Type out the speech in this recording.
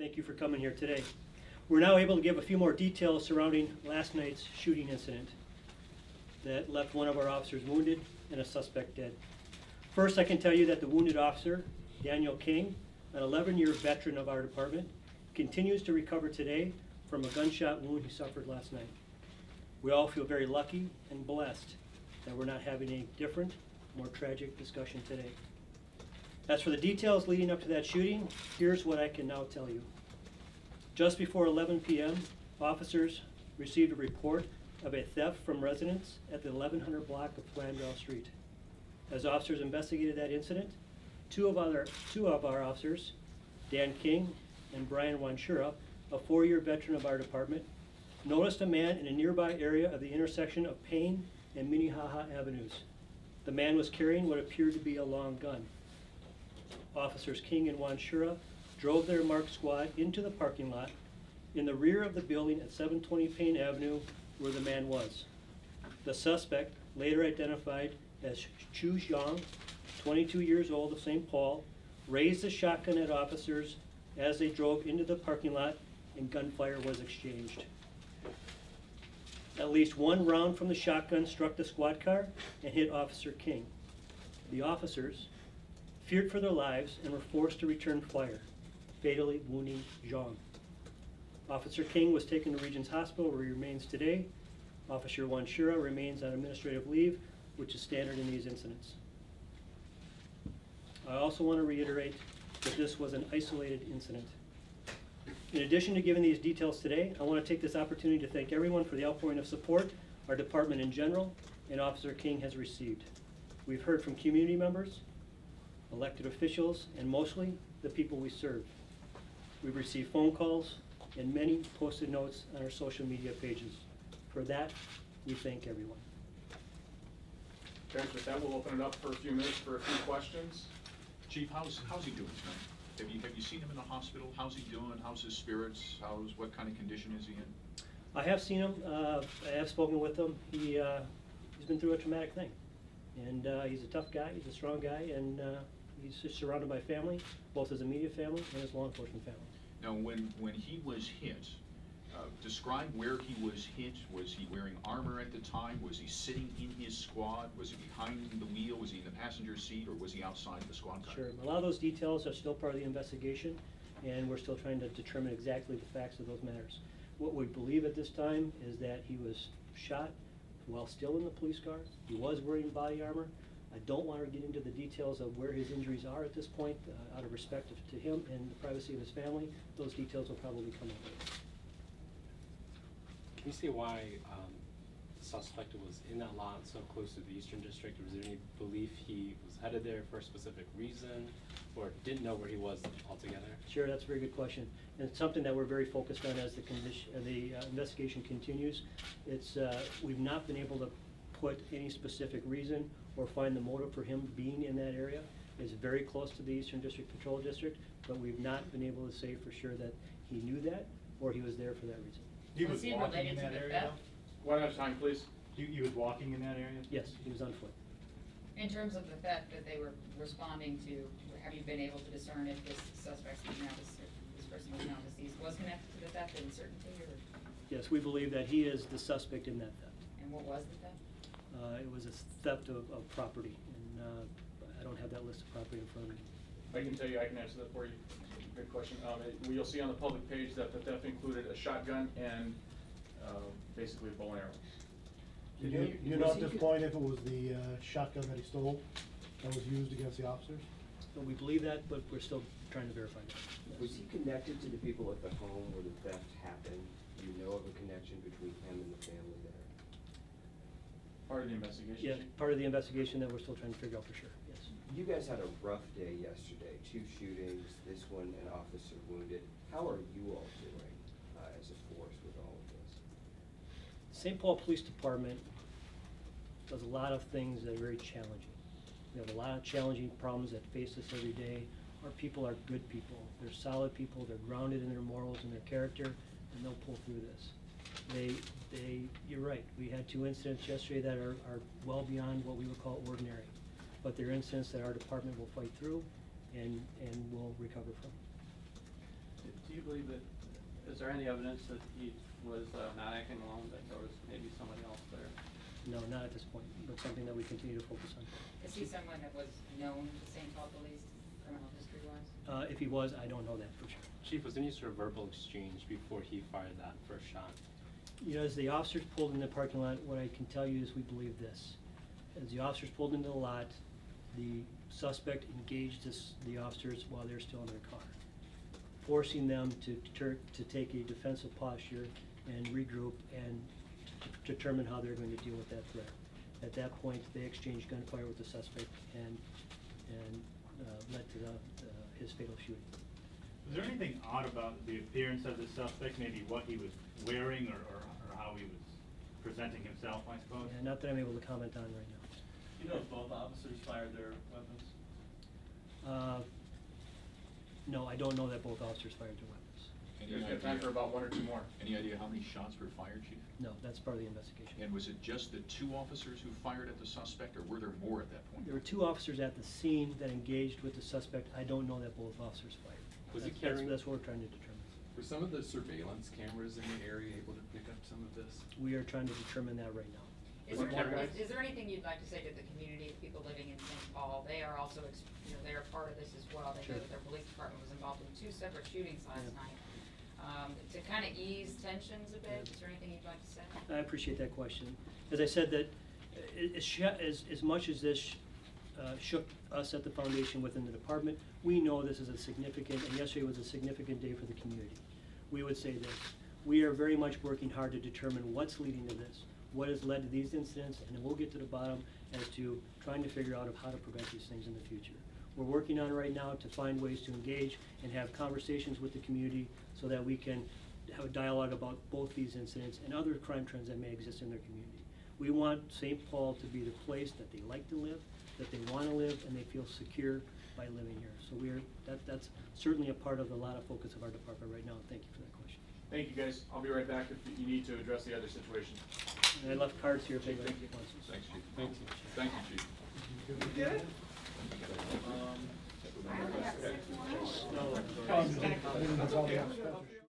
Thank you for coming here today. We're now able to give a few more details surrounding last night's shooting incident that left one of our officers wounded and a suspect dead. First, I can tell you that the wounded officer, Daniel King, an 11-year veteran of our department, continues to recover today from a gunshot wound he suffered last night. We all feel very lucky and blessed that we're not having a different, more tragic discussion today. As for the details leading up to that shooting, here's what I can now tell you. Just before 11 p.m., officers received a report of a theft from residents at the 1100 block of Flandrau Street. As officers investigated that incident, two of our officers, Dan King and Brian Wanchura, a 4-year veteran of our department, noticed a man in a nearby area of the intersection of Payne and Minnehaha Avenues. The man was carrying what appeared to be a long gun. Officers King and Wanchura drove their marked squad into the parking lot in the rear of the building at 720 Payne Avenue where the man was. The suspect, later identified as Chu Zhang, 22 years old of St. Paul, raised the shotgun at officers as they drove into the parking lot and gunfire was exchanged. At least one round from the shotgun struck the squad car and hit Officer King. The officers feared for their lives and were forced to return fire, fatally wounding Zhang. Officer King was taken to Regions Hospital where he remains today. Officer Wanchura remains on administrative leave, which is standard in these incidents. I also want to reiterate that this was an isolated incident. In addition to giving these details today, I want to take this opportunity to thank everyone for the outpouring of support our department in general and Officer King has received. We've heard from community members, elected officials, and mostly the people we serve. We've received phone calls and many posted notes on our social media pages. For that, we thank everyone. Okay, with that, we'll open it up for a few minutes for a few questions. Chief, how's he doing tonight? Have you seen him in the hospital? How's he doing? How's his spirits? What kind of condition is he in? I have seen him. I have spoken with him. He's been through a traumatic thing, and he's a tough guy. He's a strong guy, and he's just surrounded by family, both his immediate family and his law enforcement family. Now, when he was hit, describe where he was hit. Was he wearing armor at the time? Was he sitting in his squad? Was he behind the wheel? Was he in the passenger seat, or was he outside the squad car? Sure. A lot of those details are still part of the investigation, and we're still trying to determine exactly the facts of those matters. What we believe at this time is that he was shot while still in the police car. He was wearing body armor. I don't want to get into the details of where his injuries are at this point, out of respect to him and the privacy of his family. Those details will probably come out later. Can you say why the suspect was in that lot so close to the Eastern District? Was there any belief he was headed there for a specific reason, or didn't know where he was altogether? Sure, that's a very good question. And it's something that we're very focused on as the investigation continues. We've not been able to put any specific reason or find the motive for him being in that area. It's very close to the Eastern District Patrol District, but we've not been able to say for sure that he knew that or he was there for that reason. He was walking in that area? One at a time, please. He was walking in that area? Yes, he was on foot. In terms of the theft that they were responding to, have you been able to discern if this suspect, this person who's now deceased, was connected to the theft in certainty? Or? Yes, we believe that he is the suspect in that theft. And what was the theft? It was a theft of property, and I don't have that list of property in front of me. I can tell you, I can answer that for you. Good question. You'll see on the public page that the theft included a shotgun and basically a bow and arrow. Do you know at this point if it was the shotgun that he stole that was used against the officers? So we believe that, but we're still trying to verify that. Yes. Was he connected to the people at the home where the theft happened? Do you know of a connection between him and the family there? Part of the investigation? Yeah, part of the investigation that we're still trying to figure out for sure, yes. You guys had a rough day yesterday. 2 shootings, this one an officer wounded. How are you all doing as a force with all of this? St. Paul Police Department does a lot of things that are very challenging. We have a lot of challenging problems that face us every day. Our people are good people. They're solid people. They're grounded in their morals and their character, and they'll pull through this. You're right. We had 2 incidents yesterday that are well beyond what we would call ordinary, but they're incidents that our department will fight through and will recover from. Do you believe that, is there any evidence that he was not acting alone, that there was maybe somebody else there? No, not at this point, but something that we continue to focus on. Is he someone that was known to St. Paul Police, criminal history-wise? If he was, I don't know that for sure. Chief, was there any sort of verbal exchange before he fired that first shot? You know, as the officers pulled in the parking lot, what I can tell you is we believe this. As the officers pulled into the lot, the suspect engaged the officers while they're still in their car, forcing them to take a defensive posture and regroup and determine how they're going to deal with that threat. At that point, they exchanged gunfire with the suspect and led to his fatal shooting. Was there anything odd about the appearance of the suspect, maybe what he was wearing or how he was presenting himself, I suppose? And not that I'm able to comment on right now. You know if both officers fired their weapons? No, I don't know that both officers fired their weapons. Any There's got time idea- for about 1 or 2 more. Any idea how many shots were fired, Chief? No, that's part of the investigation. And was it just the 2 officers who fired at the suspect, or were there more at that point? There were 2 officers at the scene that engaged with the suspect. I don't know that both officers fired. Was he That's- carrying- That's what we're trying to determine. Were some of the surveillance cameras in the area able to pick up some of this? We are trying to determine that right now. Is Was there, it cameras? is there anything you'd like to say to the community, people living in St. Paul? They are also, they're a part of this as well. They know Sure. that their police department was involved in 2 separate shootings last Yeah. night. To kind of ease tensions a bit, is there anything you'd like to say? I appreciate that question. As I said, that as much as this shook us at the foundation within the department, we know this is a significant, and yesterday was a significant day for the community. We would say this: we are very much working hard to determine what's leading to this, what has led to these incidents, and then we'll get to the bottom as to trying to figure out of how to prevent these things in the future. We're working on right now to find ways to engage and have conversations with the community so that we can have a dialogue about both these incidents and other crime trends that may exist in their community. We want St. Paul to be the place that they like to live, that they want to live, and they feel secure by living here. So that's certainly a part of a lot of focus of our department right now, and thank you for that question. Thank you, guys. I'll be right back if you need to address the other situation. And I left cards here if anybody Thank you. wants. Thanks, Chief. Thank you. Thank you, Chief. You did it? No, That's all we have.